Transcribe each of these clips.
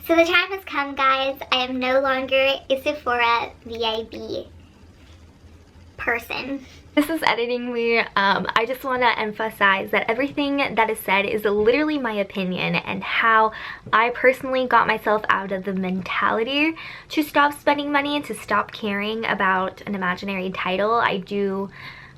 So the time has come, guys. I am no longer a Sephora VIB person. This is editing me. I just want to emphasize that everything that is said is literally my opinion and how I personally got myself out of the mentality to stop spending money and to stop caring about an imaginary title. I do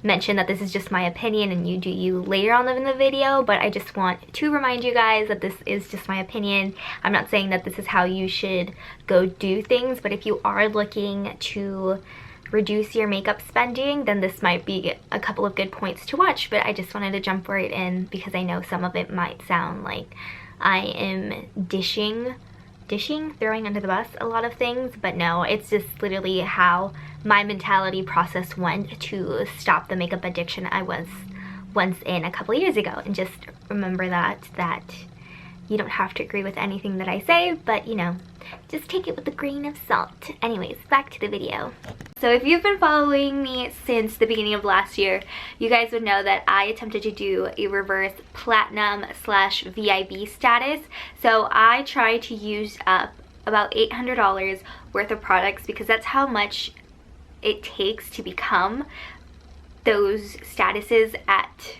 mention that this is just my opinion and you do you later on in the video, but I just want to remind you guys that this is just my opinion. I'm not saying that this is how you should go do things, but if you are looking to reduce your makeup spending, then this might be a couple of good points to watch. But I just wanted to jump right in because I know some of it might sound like I am throwing under the bus a lot of things, but no, it's just literally how my mentality process went to stop the makeup addiction I was once in a couple years ago. And just remember that you don't have to agree with anything that I say, but you know, just take it with a grain of salt. Anyways, back to the video. So if you've been following me since the beginning of last year, you guys would know that I attempted to do a reverse platinum / VIB status. So I tried to use up about $800 worth of products because that's how much it takes to become those statuses at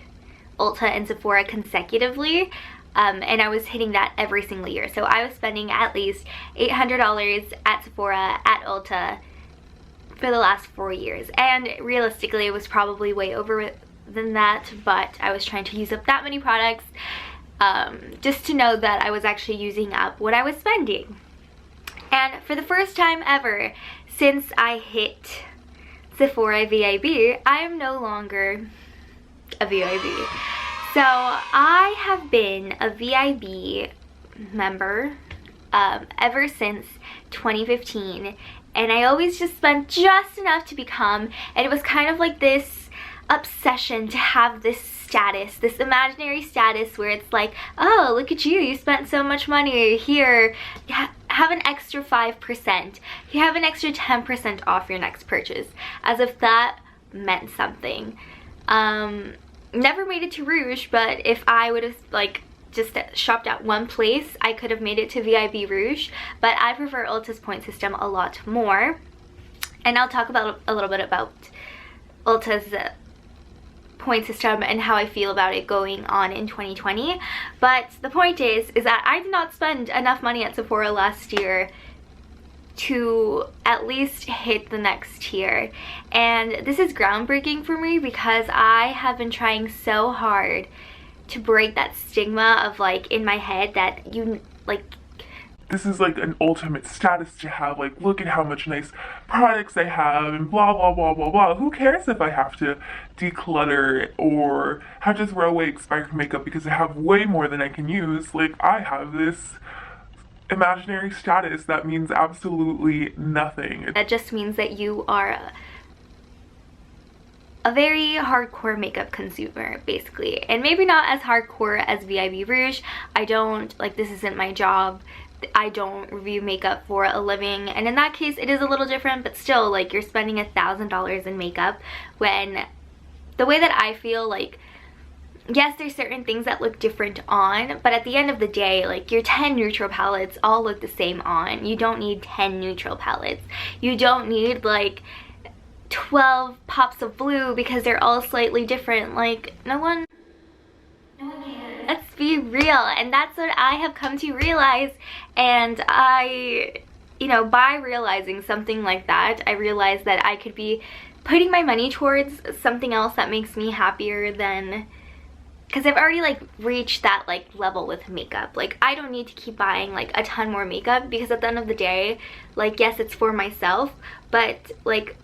Ulta and Sephora consecutively. And I was hitting that every single year. So I was spending at least $800 at Sephora, at Ulta for the last 4 years. And realistically, it was probably way over than that, but I was trying to use up that many products just to know that I was actually using up what I was spending. And for the first time ever since I hit Sephora VIB, I am no longer a VIB. So I have been a VIB member ever since 2015, and I always just spent just enough to become, and it was kind of like this obsession to have this status, this imaginary status where it's like, oh, look at you, you spent so much money here, have an extra 5%, you have an extra 10% off your next purchase, as if that meant something. Never made it to Rouge, but if I would have like just shopped at one place, I could have made it to VIB Rouge, but I prefer Ulta's point system a lot more, and I'll talk about a little bit about Ulta's point system and how I feel about it going on in 2020. But the point is that I did not spend enough money at Sephora last year to at least hit the next tier, and this is groundbreaking for me because I have been trying so hard to break that stigma of like in my head that you like this is like an ultimate status to have, like look at how much nice products I have and blah blah blah blah blah. Who cares if I have to declutter or have to throw away expired makeup because I have way more than I can use? Like I have this imaginary status that means absolutely nothing. That just means that you are a very hardcore makeup consumer, basically, and maybe not as hardcore as VIB Rouge. I don't, like, this isn't my job. I don't review makeup for a living, and in that case it is a little different, but still, like, you're spending $1,000 in makeup when the way that I feel, like, yes, there's certain things that look different on, but at the end of the day, like, your 10 neutral palettes all look the same on. You don't need 10 neutral palettes. You don't need like 12 pops of blue because they're all slightly different. Like, no one cares. Let's be real. And that's what I have come to realize, and you know, by realizing something like that, I realized that I could be putting my money towards something else that makes me happier than, because I've already like reached that like level with makeup. Like, I don't need to keep buying like a ton more makeup because at the end of the day, like, yes, it's for myself, but like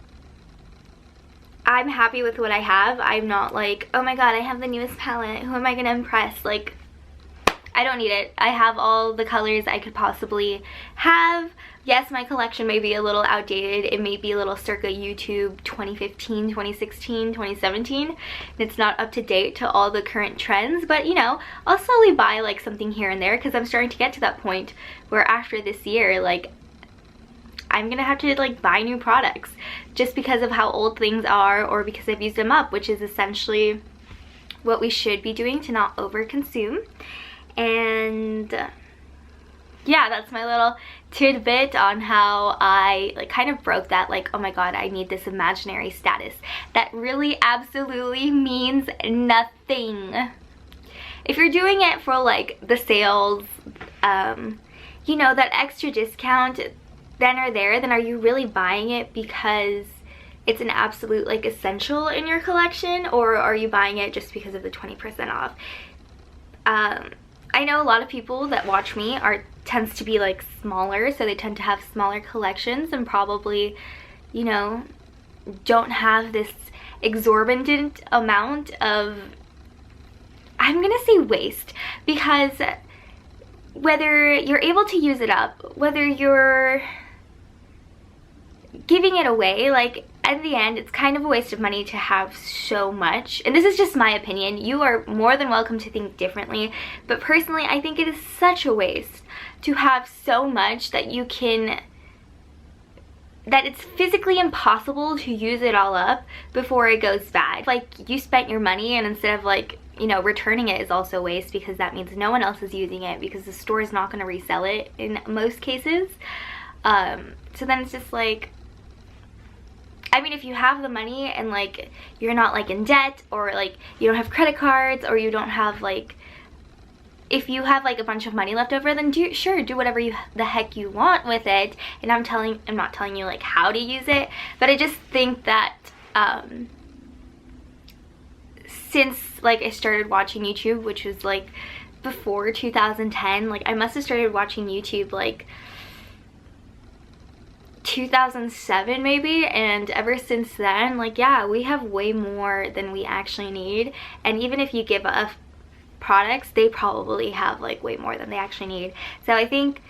I'm happy with what I have. I'm not like, oh my god, I have the newest palette, who am I gonna impress? Like, I don't need it. I have all the colors I could possibly have. Yes, my collection may be a little outdated. It may be a little circa YouTube 2015, 2016, 2017. It's not up to date to all the current trends, but you know, I'll slowly buy like something here and there because I'm starting to get to that point where after this year, like, I'm gonna have to like buy new products just because of how old things are or because I've used them up, which is essentially what we should be doing to not overconsume. And yeah, that's my little tidbit on how I like kind of broke that, like, oh my god, I need this imaginary status that really absolutely means nothing. If you're doing it for like the sales, you know, that extra discount then or there, then are you really buying it because it's an absolute like essential in your collection, or are you buying it just because of the 20% off? I know a lot of people that watch me tends to be like smaller, so they tend to have smaller collections and probably, you know, don't have this exorbitant amount of, I'm gonna say waste, because whether you're able to use it up, whether you're giving it away, like at the end it's kind of a waste of money to have so much. And this is just my opinion, you are more than welcome to think differently, but personally I think it is such a waste to have so much that it's physically impossible to use it all up before it goes bad. Like, you spent your money, and instead of like, you know, returning it is also waste, because that means no one else is using it, because the store is not going to resell it in most cases. So then it's just like, I mean, if you have the money and like you're not like in debt, or like you don't have credit cards, or you don't have like, if you have like a bunch of money left over, then do whatever the heck you want with it. And I'm not telling you like how to use it, but I just think that since like I started watching YouTube, which was like before 2010, like I must have started watching YouTube like 2007 maybe, and ever since then, like, yeah, we have way more than we actually need. And even if you give up products, they probably have like way more than they actually need. So I think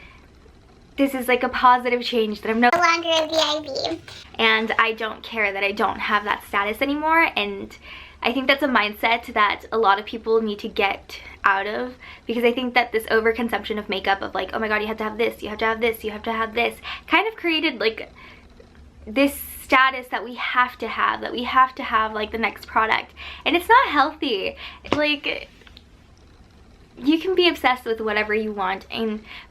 this is like a positive change, that I'm no longer a VIB. And I don't care that I don't have that status anymore. And I think that's a mindset that a lot of people need to get out of, because I think that this overconsumption of makeup, of like, oh my god, you have to have this, you have to have this, you have to have this, kind of created like this status that we have to have like the next product. And it's not healthy. Like, you can be obsessed with whatever you want,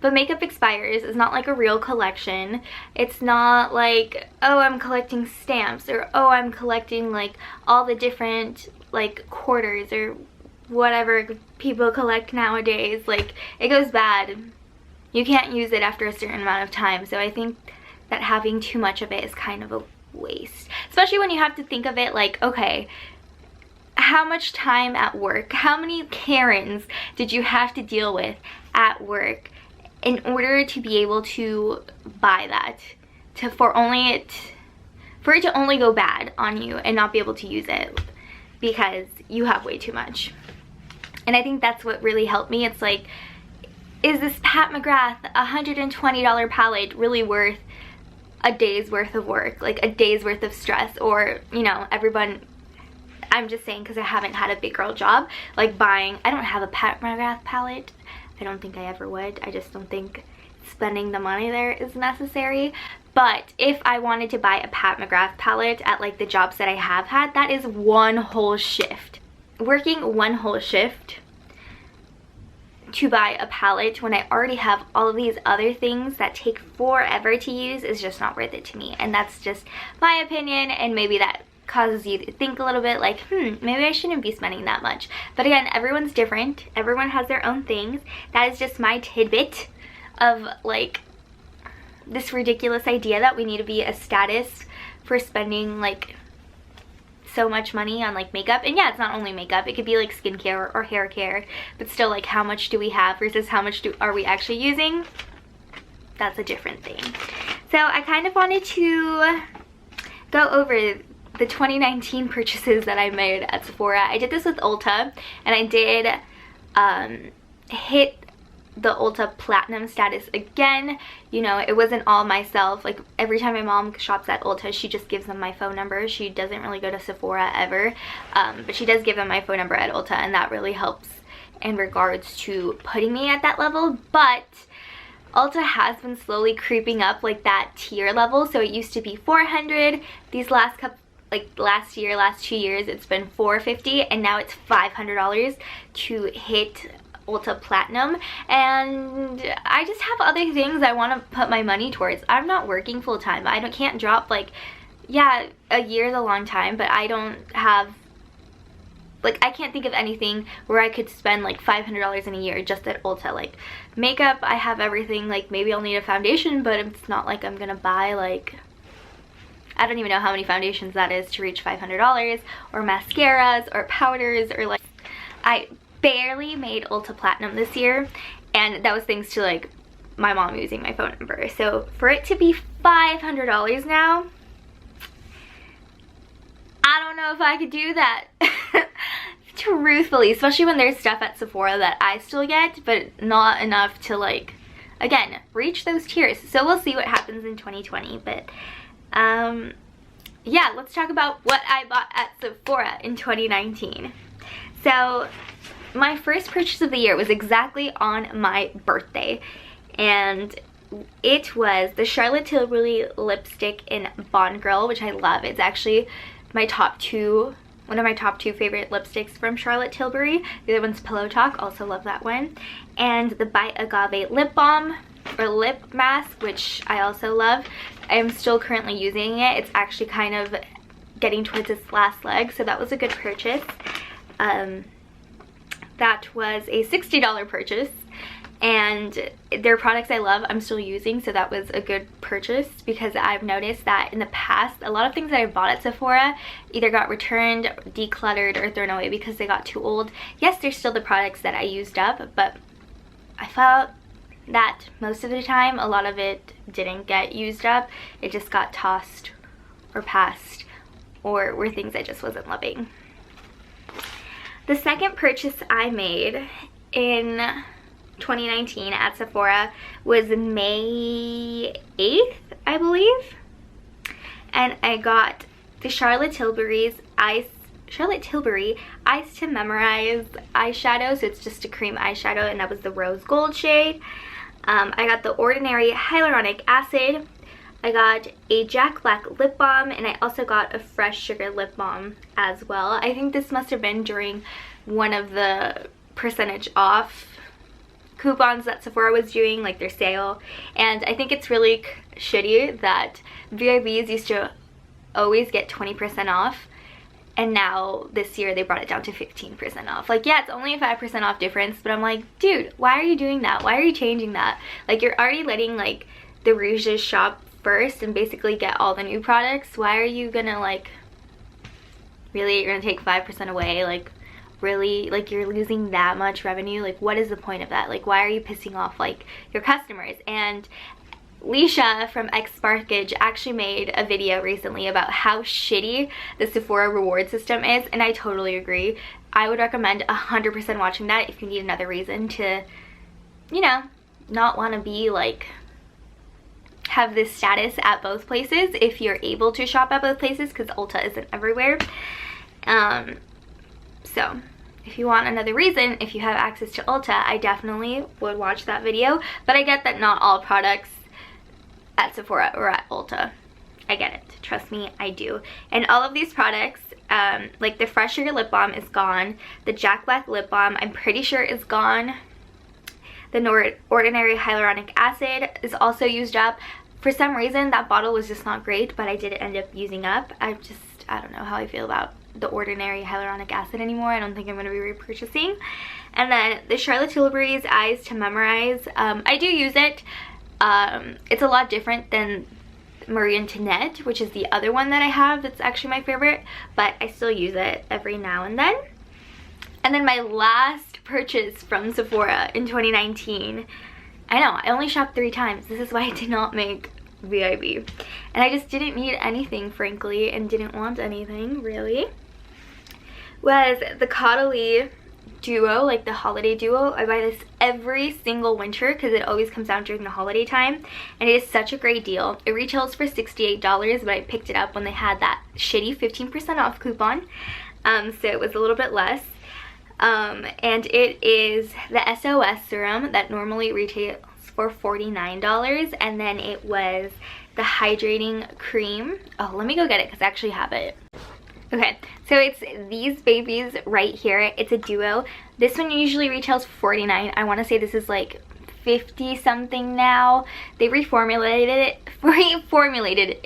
but makeup expires. Is not like a real collection. It's not like, oh, I'm collecting stamps, or oh, I'm collecting like all the different like quarters or whatever people collect nowadays. Like, it goes bad. You can't use it after a certain amount of time. So I think that having too much of it is kind of a waste, especially when you have to think of it like, okay, how much time at work, how many Karens did you have to deal with at work in order to be able to buy that, for it to only go bad on you and not be able to use it because you have way too much. And I think that's what really helped me. It's like, is this Pat McGrath $120 palette really worth a day's worth of work, like a day's worth of stress? Or, you know, everyone, I'm just saying because I haven't had a big girl job, like buying, I don't have a Pat McGrath palette. I don't think I ever would. I just don't think spending the money there is necessary. But if I wanted to buy a Pat McGrath palette at like the jobs that I have had, that is one whole shift. Working one whole shift to buy a palette when I already have all of these other things that take forever to use is just not worth it to me. And that's just my opinion, and maybe that causes you to think a little bit like, maybe I shouldn't be spending that much. But again, everyone's different. Everyone has their own things. That is just my tidbit of like this ridiculous idea that we need to be a status for spending like so much money on like makeup. And yeah, it's not only makeup, it could be like skincare or hair care, but still, like, how much do we have versus how much are we actually using? That's a different thing. So I kind of wanted to go over the 2019 purchases that I made at Sephora. I did this with Ulta, and I did hit the Ulta Platinum status again. You know, it wasn't all myself. Like, every time my mom shops at Ulta, she just gives them my phone number. She doesn't really go to Sephora ever, but she does give them my phone number at Ulta, and that really helps in regards to putting me at that level. But Ulta has been slowly creeping up like that tier level. So it used to be $400. These last 2 years, it's been $450, and now it's $500 to hit Ulta Platinum, and I just have other things I want to put my money towards. I'm not working full-time. Can't drop, like, yeah, a year is a long time, but I don't have, like, I can't think of anything where I could spend like $500 in a year just at Ulta. Like, makeup, I have everything. Like, maybe I'll need a foundation, but it's not like I'm gonna buy, like, I don't even know how many foundations that is to reach $500, or mascaras, or powders, or like, I barely made Ulta Platinum this year, and that was thanks to like my mom using my phone number. So for it to be $500 now, I don't know if I could do that. Truthfully, especially when there's stuff at Sephora that I still get, but not enough to, like, again, reach those tiers. So we'll see what happens in 2020, but yeah, let's talk about what I bought at Sephora in 2019. So my first purchase of the year was exactly on my birthday, and it was the Charlotte Tilbury lipstick in Bond Girl, which I love. It's actually my one of my top two favorite lipsticks from Charlotte Tilbury. The other one's Pillow Talk, also love that one. And the By Agave lip balm or lip mask, which I also love. I am still currently using it. It's actually kind of getting towards its last leg, so that was a good purchase. That was a $60 purchase, and their products I love, I'm still using, so that was a good purchase, because I've noticed that in the past, a lot of things that I bought at Sephora either got returned, decluttered, or thrown away because they got too old. Yes, there's still the products that I used up, but I felt that most of the time, a lot of it didn't get used up. It just got tossed or passed, or were things I just wasn't loving. The second purchase I made in 2019 at Sephora was May 8th, I believe, and I got the Charlotte Tilbury Ice to Memorize eyeshadow. So it's just a cream eyeshadow, and that was the rose gold shade. I got the Ordinary Hyaluronic Acid. I got a Jack Black lip balm, and I also got a Fresh Sugar lip balm as well. I think this must have been during one of the percentage off coupons that Sephora was doing, like their sale. And I think it's really shitty that VIBs used to always get 20% off, and now this year they brought it down to 15% off. Like, yeah, it's only a 5% off difference, but I'm like, dude, why are you doing that? Why are you changing that? Like, you're already letting like the Rouges shop first and basically get all the new products. Why are you gonna, like, really, you're gonna take 5% away? Like, really, like, you're losing that much revenue? Like, what is the point of that? Like, why are you pissing off like your customers? And Leisha from X Sparkage actually made a video recently about how shitty the Sephora reward system is, and I totally agree. I would recommend 100% watching that if you need another reason to, you know, not want to be like, have this status at both places if you're able to shop at both places, because Ulta isn't everywhere. So if you want another reason, if you have access to Ulta, I definitely would watch that video. But I get that not all products at Sephora or at Ulta. I get it. Trust me, I do. And all of these products, like the Fresh Sugar lip balm is gone. The Jack Black lip balm, I'm pretty sure is gone. The Ordinary Hyaluronic Acid is also used up. For some reason, that bottle was just not great, but I did end up using up. I don't know how I feel about the Ordinary Hyaluronic Acid anymore. I don't think I'm going to be repurchasing. And then the Charlotte Tilbury's Eyes to Memorize. I do use it. It's a lot different than Marie Antoinette, which is the other one that I have that's actually my favorite, but I still use it every now and then. And then my last purchase from Sephora in 2019, I know, I only shopped 3 times. This is why I did not make VIB. And I just didn't need anything, frankly, and didn't want anything, really. Was the Caudalie duo, like the holiday duo. I buy this every single winter because it always comes out during the holiday time, and it is such a great deal. It retails for $68, but I picked it up when they had that shitty 15% off coupon, so it was a little bit less. And it is the SOS serum that normally retails for $49, and then it was the hydrating cream. Oh, let me go get it because I actually have it. Okay, so it's these babies right here. It's a duo. This one usually retails for $49. I want to say this is like 50 something now. They reformulated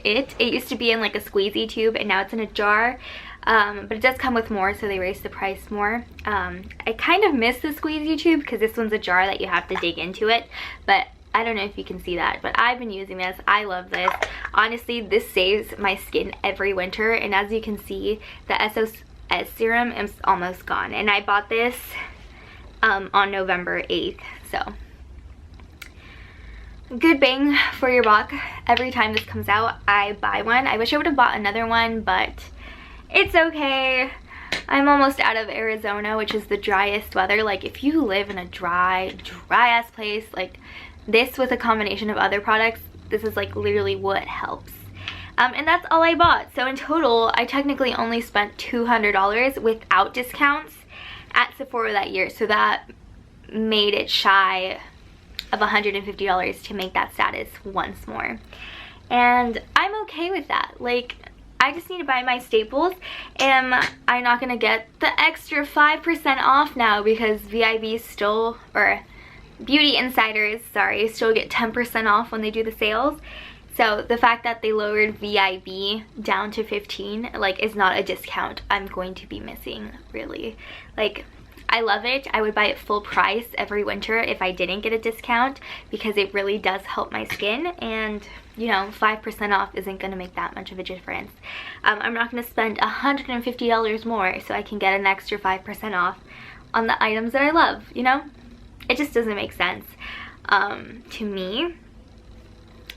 it. It used to be in like a squeezy tube and now it's in a jar. But it does come with more, so they raised the price more. I kind of miss the squeezy tube because this one's a jar that you have to dig into it, but I don't know if you can see that, but I've been using this. I love this. Honestly, this saves my skin every winter, and as you can see, the SOS serum is almost gone, and I bought this on November 8th, so good bang for your buck. Every time this comes out, I buy one. I wish I would have bought another one, but it's okay. I'm almost out of Arizona, which is the driest weather. Like, if you live in a dry ass place, like this with a combination of other products, this is like literally what helps. And that's all I bought. So in total, I technically only spent $200 without discounts at Sephora that year. So that made it shy of $150 to make that status once more. And I'm okay with that. Like, I just need to buy my staples, and I'm not gonna get the extra 5% off now because VIB still, or Beauty Insiders, sorry, still get 10% off when they do the sales. So the fact that they lowered VIB down to 15, like, is not a discount I'm going to be missing, really. Like, I love it. I would buy it full price every winter if I didn't get a discount because it really does help my skin, and you know, 5% off isn't going to make that much of a difference. I'm not going to spend $150 more so I can get an extra 5% off on the items that I love, you know? It just doesn't make sense to me.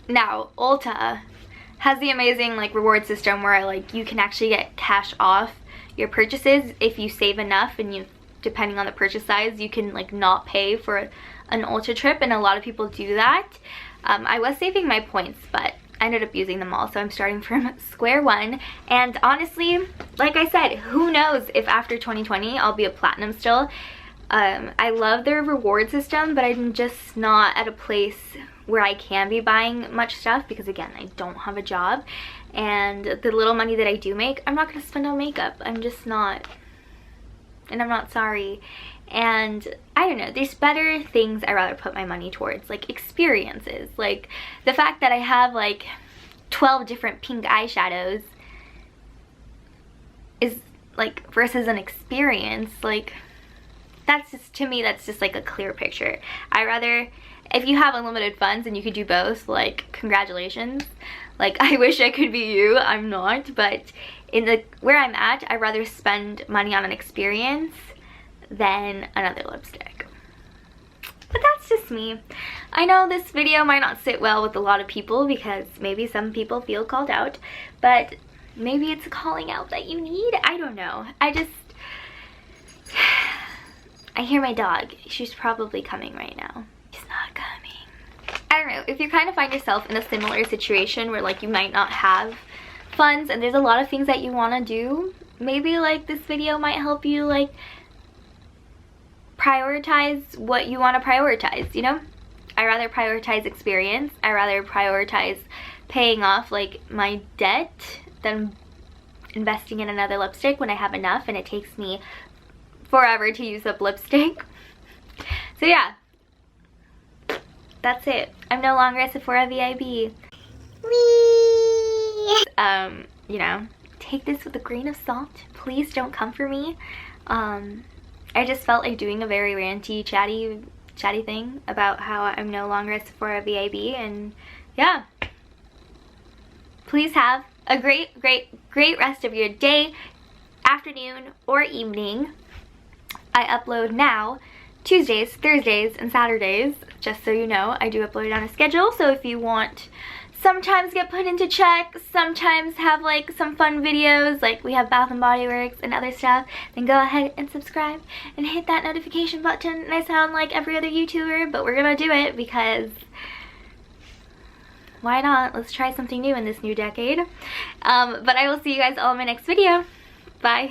Now, Ulta has the amazing like reward system where like you can actually get cash off your purchases if you save enough, and you, depending on the purchase size, you can like not pay for an Ulta trip, and a lot of people do that. I was saving my points, but I ended up using them all, so I'm starting from square one. And honestly, like I said, who knows if after 2020 I'll be a platinum still. I love their reward system, but I'm just not at a place where I can be buying much stuff because, again, I don't have a job, and the little money that I do make, I'm not going to spend on makeup. I'm just not, and I'm not sorry. And I don't know, there's better things I'd rather put my money towards, like experiences. Like the fact that I have like 12 different pink eyeshadows is like, versus an experience, like that's just, to me, that's just like a clear picture. I rather, if you have unlimited funds and you could do both, like congratulations. Like, I wish I could be you, I'm not, but in the where I'm at, I'd rather spend money on an experience than another lipstick. But that's just me. I know this video might not sit well with a lot of people because maybe some people feel called out, but maybe it's a calling out that you need. I don't know. I hear my dog. She's probably coming right now. She's not coming. I don't know, if you kind of find yourself in a similar situation where like you might not have funds and there's a lot of things that you want to do, maybe like this video might help you like prioritize what you want to prioritize, you know? I rather prioritize experience. I rather prioritize paying off like my debt than investing in another lipstick when I have enough and it takes me forever to use up lipstick. So yeah, that's it. I'm no longer a Sephora VIB. Whee! You know, take this with a grain of salt. Please don't come for me. I just felt like doing a very ranty, chatty thing about how I'm no longer a Sephora VIB, and yeah. Please have a great rest of your day, afternoon, or evening. I upload now Tuesdays, Thursdays, and Saturdays. Just so you know, I do upload on a schedule, so if you want sometimes get put into check, sometimes have like some fun videos, like we have Bath and Body Works and other stuff, then go ahead and subscribe and hit that notification button. And I sound like every other YouTuber, but we're gonna do it because why not? Let's try something new in this new decade. But I will see you guys all in my next video. Bye.